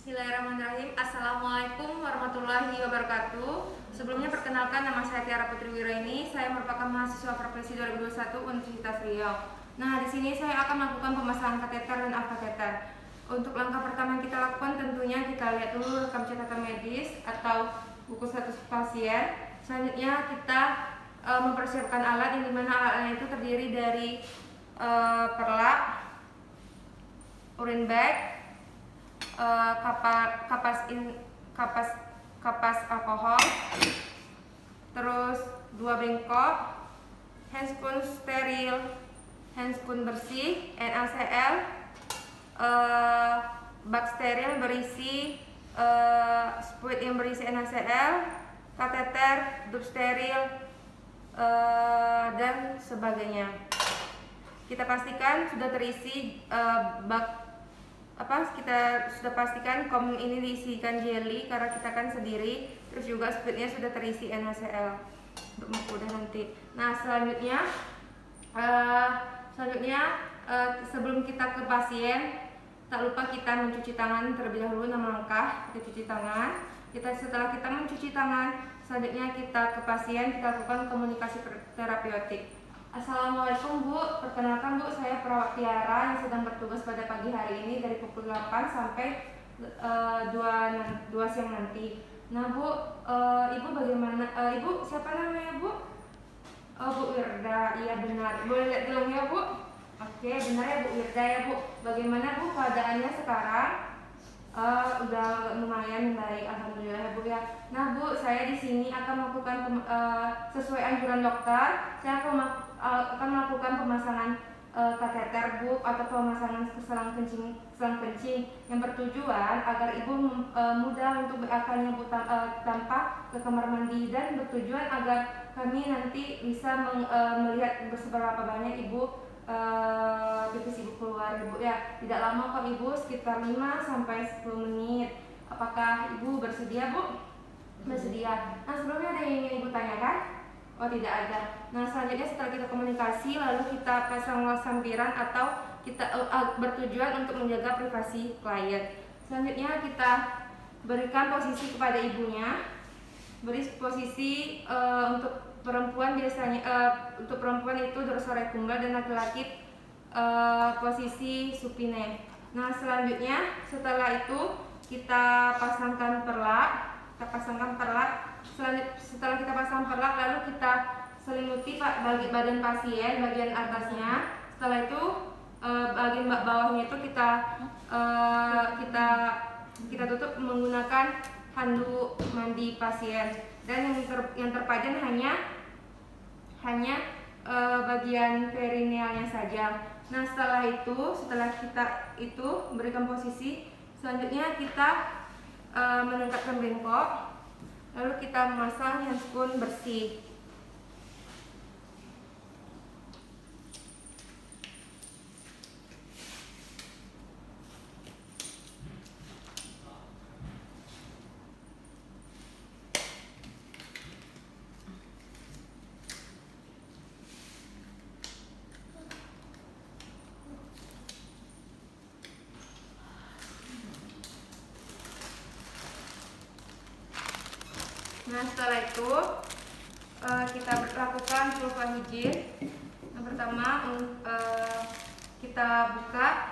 Bismillahirrahmanirrahim. Assalamualaikum warahmatullahi wabarakatuh. Sebelumnya perkenalkan, nama saya Tiara Putri Wiraini. Saya merupakan mahasiswa profesi 2021 Universitas Riau. Nah, di sini saya akan melakukan pemasangan kateter dan afkateter. Untuk langkah pertama yang kita lakukan tentunya kita lihat dulu rekam catatan medis atau buku status pasien. Selanjutnya kita mempersiapkan alat, yang dimana alatnya itu terdiri dari perlak, urine bag, kapas alkohol, terus 2 bengkok, handscoon steril, handscoon bersih, NaCl, bak steril berisi spuit yang berisi NaCl, kateter, tube steril, dan sebagainya. Kita pastikan sudah terisi kita sudah pastikan kom ini diisikan jelly karena kita kan sendiri, terus juga spuitnya sudah terisi NaCl untuk mudah nanti. Nah, selanjutnya sebelum kita ke pasien, tak lupa kita mencuci tangan terlebih dahulu. 6 langkah kita cuci tangan. Setelah kita mencuci tangan, selanjutnya kita ke pasien, kita lakukan komunikasi terapeutik. Assalamualaikum Bu, perkenalkan Bu, saya perawat Tiara yang sedang bertugas pada pagi hari ini dari pukul 8 sampai 2 siang nanti. Nah Bu, Ibu bagaimana? Ibu siapa namanya Bu? Oh Bu Wirda, iya benar. Boleh lihat dulu ya Bu? Oke, benar ya Bu Wirda ya Bu. Bagaimana Bu keadaannya sekarang? Udah lumayan baik, alhamdulillah ya Bu ya. Nah Bu, saya di sini akan melakukan sesuai anjuran dokter. Saya akan melakukan pemasangan kateter Bu atau pemasangan selang kencing yang bertujuan agar Ibu mudah untuk BAK-nya Bu tanpa ke kamar mandi, dan bertujuan agar kami nanti bisa melihat seberapa banyak Ibu pipis Ibu keluar Ibu ya. Tidak lama kok Ibu, sekitar 5 sampai 10 menit. Apakah Ibu bersedia Bu? Bersedia. Nah, sebelumnya ada yang ingin Ibu tanyakan? Oh, tidak ada. Nah, selanjutnya setelah kita komunikasi, lalu kita pasang lampiran atau kita bertujuan untuk menjaga privasi klien. Selanjutnya kita berikan posisi kepada ibunya. Beri posisi untuk perempuan biasanya untuk perempuan itu dorsorecumber dan laki-laki posisi supine. Nah, selanjutnya setelah itu kita pasangkan perlak. Setelah kita pasang perlak, lalu kita selimuti bagian pasien, bagian atasnya. Setelah itu bagian bawahnya itu kita tutup menggunakan handuk mandi pasien, dan yang terpajan hanya bagian perinealnya saja. Nah, setelah kita berikan posisi, selanjutnya kita meningkatkan bengkok, lalu kita memasang handscoon bersih. Nah, setelah itu kita lakukan vulva hygiene. Yang pertama kita buka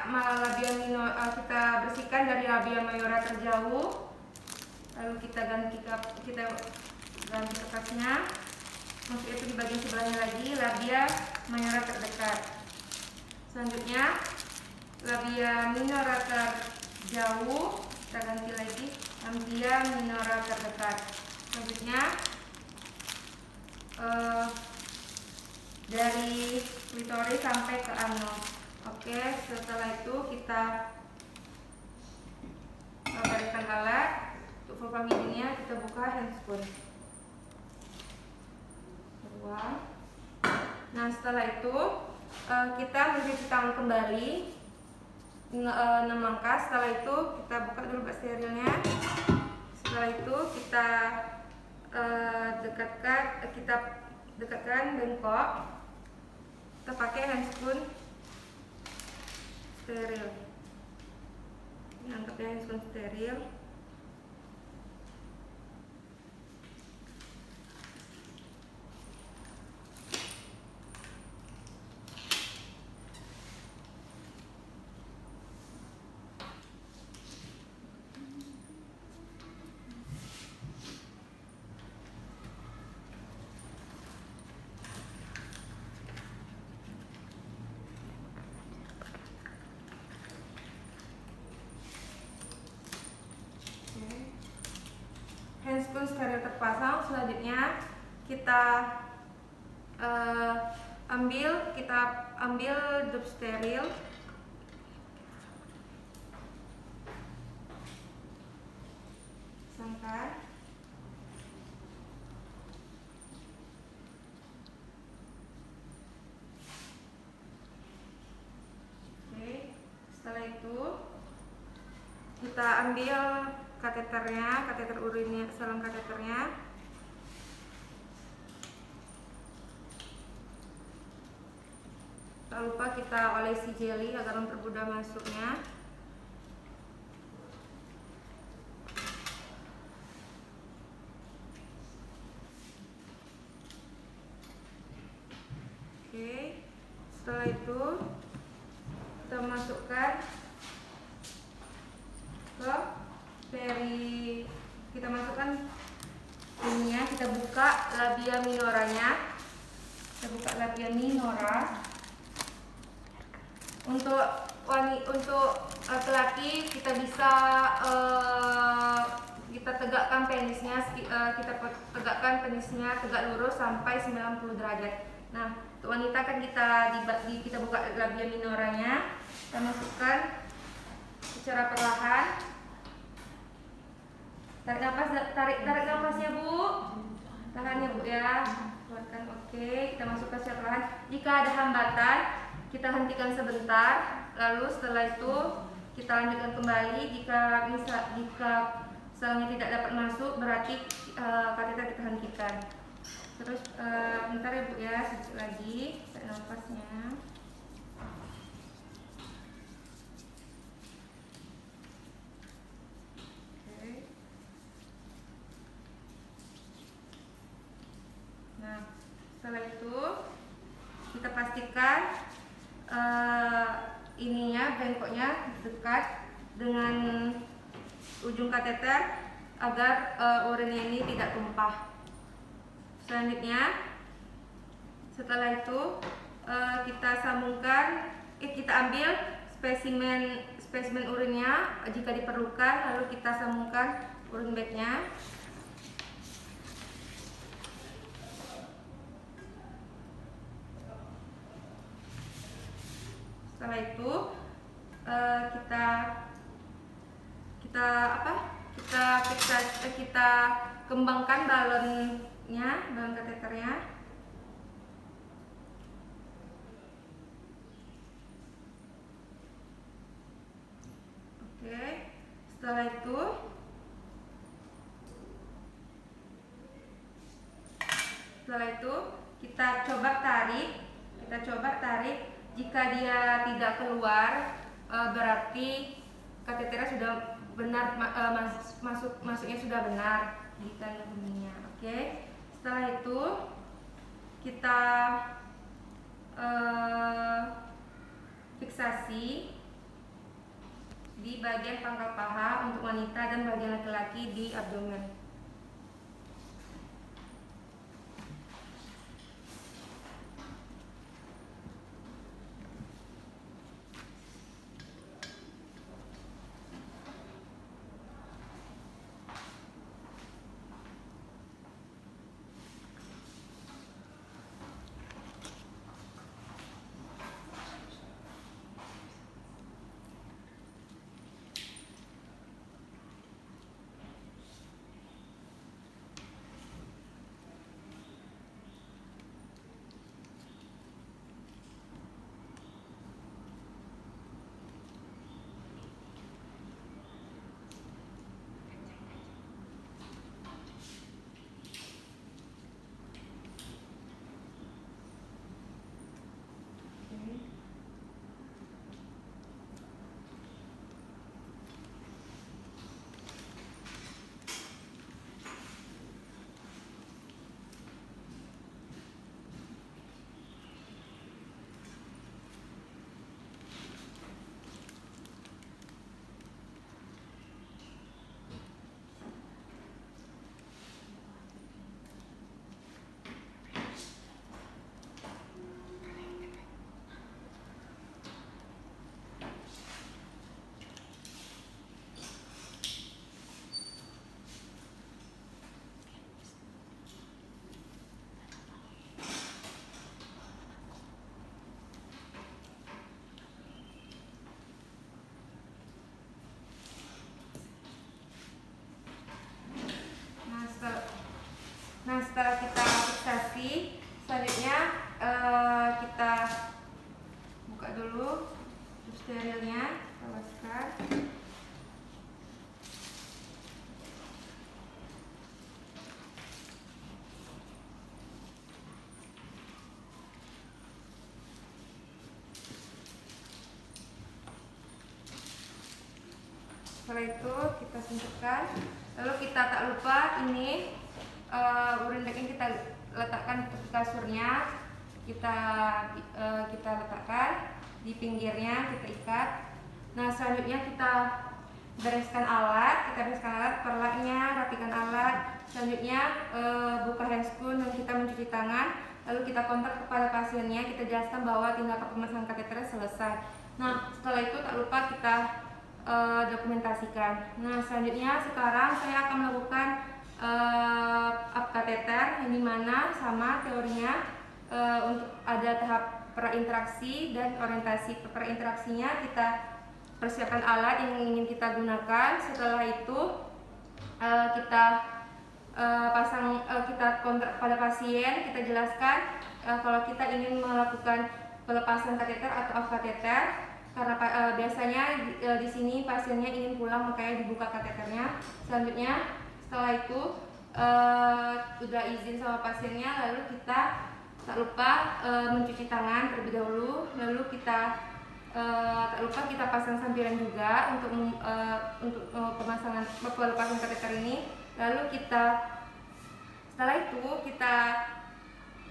labia minor, kita bersihkan dari labia mayora terjauh, lalu kita ganti kapasnya. Maksudnya itu di bagian sebelahnya lagi labia mayora terdekat. Selanjutnya labia minora terjauh kita ganti lagi labia minora terdekat. Selanjutnya dari klitoris sampai ke anus. Oke, setelah itu kita berikan alat untuk vulva hygiene-nya. Kita buka handscoon. Nah, setelah itu kita mencuci tangan kembali 6 langkah. Setelah itu kita buka dulu bak sterilnya. Setelah itu kita dekatkan bengkok. Kita pakai handscoon steril. pakai handphone steril. Handscoon steril terpasang. Selanjutnya kita ambil dup steril. Pasangkan. Oke, setelah itu kita ambil kateternya, kateter urinnya, saluran kateternya. Tak lupa kita olesi jeli agar mempermudah masuknya. Oke, setelah itu kita masukkan ke kita masukkan ininya, kita buka labia minoranya. Kita buka labia minora. Untuk laki-laki kita bisa kita tegakkan penisnya, kita tegakkan penisnya tegak lurus sampai 90 derajat. Nah, untuk wanita kan kita buka labia minoranya, kita masukkan secara perlahan. Tarik nafasnya, Bu. Tahan ya, Bu ya. Keluarkan. Oke, kita masukkan secara perlahan. Jika ada hambatan, kita hentikan sebentar. Lalu setelah itu kita lanjutkan kembali. Jika selnya tidak dapat masuk, berarti kateter kita hentikan. Terus bentar ya, Bu ya, sedikit lagi. Tarik nafasnya. Nah, setelah itu kita pastikan ininya, bengkoknya dekat dengan ujung kateter agar urinnya ini tidak tumpah. Selanjutnya, setelah itu kita ambil spesimen urinnya jika diperlukan, lalu kita sambungkan urin bagnya. Setelah itu kita kembangkan balon kateternya. Oke, setelah itu kita coba tarik. Jika dia tidak keluar, berarti kateternya sudah benar, masuknya sudah benar di kandung kemihnya. Oke, setelah itu kita fiksasi di bagian pangkal paha untuk wanita dan bagian laki-laki di abdomen. Setelah itu kita suntikkan, lalu kita tak lupa ini urin back yang kita letakkan di kasurnya, kita letakkan di pinggirnya, kita ikat. Nah selanjutnya kita bereskan alat, perlaknya, rapikan alat. Selanjutnya buka handscoon dan kita mencuci tangan. Lalu kita kontak kepada pasiennya, kita jelaskan bahwa tindakan pemasangan kateter selesai. Nah setelah itu tak lupa kita dokumentasikan. Nah selanjutnya sekarang saya akan melakukan up kateter, yang dimana sama teorinya untuk ada tahap prainteraksi dan orientasi. Prainteraksinya kita persiapkan alat yang ingin kita gunakan. Setelah itu kita kita kontak pada pasien, kita jelaskan kalau kita ingin melakukan pelepasan kateter atau off kateter, karena biasanya di sini pasiennya ingin pulang makanya dibuka kateternya. Selanjutnya setelah itu udah izin sama pasiennya, lalu kita tak lupa mencuci tangan terlebih dahulu, lalu kita tak lupa kita pasang sampiran juga untuk pelepasan kateter ini. Lalu setelah itu kita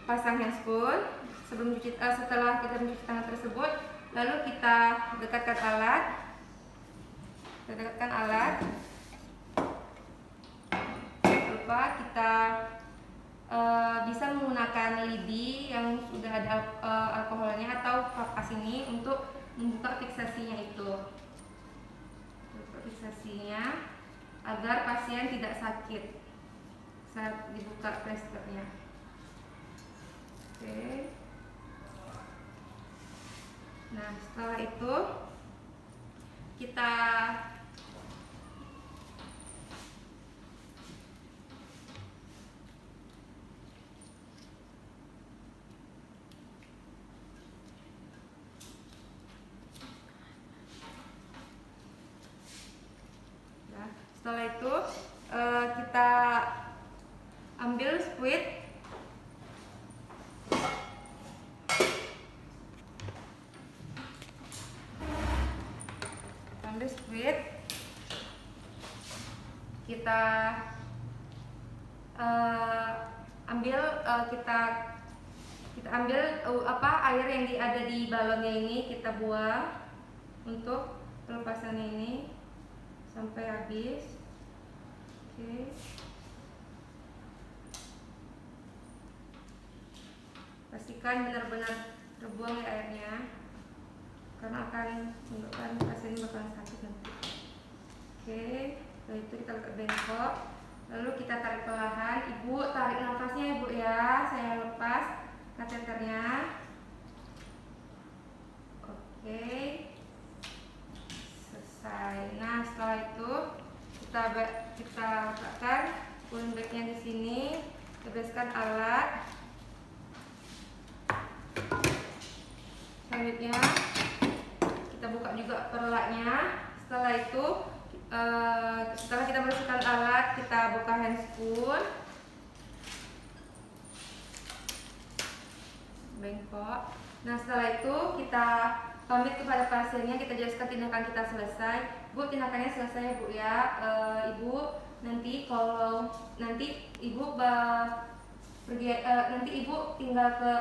pasang handscoon setelah kita mencuci tangan tersebut, lalu kita dekatkan alat. Jangan lupa kita bisa menggunakan lidi yang sudah ada alkoholnya atau kapas ini untuk membuka fiksasinya agar pasien tidak sakit saat dibuka plasternya. Oke. Nah setelah itu kita kita ambil squid, kita ambil air yang ada di balonnya ini, kita buang untuk pelepasannya ini sampai habis. Oke. Pastikan benar-benar terbuang ya airnya, karena akan menyebabkan pasien bakalan sakit nanti. Oke, setelah itu kita letak bengkok, lalu kita tarik perlahan. Ibu tarik nafasnya ibu ya, saya lepas kateternya. Oke, selesai. Nah setelah itu kita letakkan urin bagnya di sini, kita bereskan alat. Selanjutnya kita buka juga perlaknya. Setelah itu setelah kita bersihkan alat, kita buka handscoon, bengkok. Nah setelah itu kita pamit kepada pasiennya, kita jelaskan tindakan kita selesai. Bu, tindakannya selesai bu ya. Ibu nanti kalau ibu tinggal ke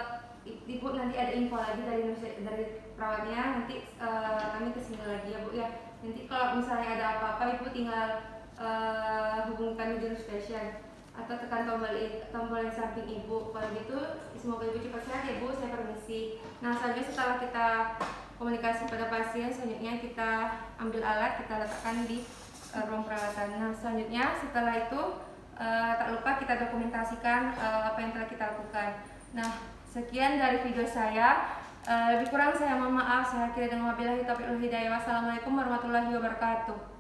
ibu nanti ada info lagi dari perawatnya, nanti kami kesini lagi ya bu ya. Nanti kalau misalnya ada apa-apa ibu tinggal hubungi kami di spesial atau tekan tombol yang samping ibu. Kalau gitu semoga ibu cepat sehat ya bu, saya permisi. Nah selanjutnya setelah kita komunikasi pada pasien, selanjutnya kita ambil alat, kita letakkan di ruang perawatan. Nah selanjutnya setelah itu tak lupa kita dokumentasikan apa yang telah kita lakukan. Nah sekian dari video saya. Lebih kurang saya mohon maaf. Saya akhiri dengan wabillahi taufiq wal hidayah. Wassalamualaikum warahmatullahi wabarakatuh.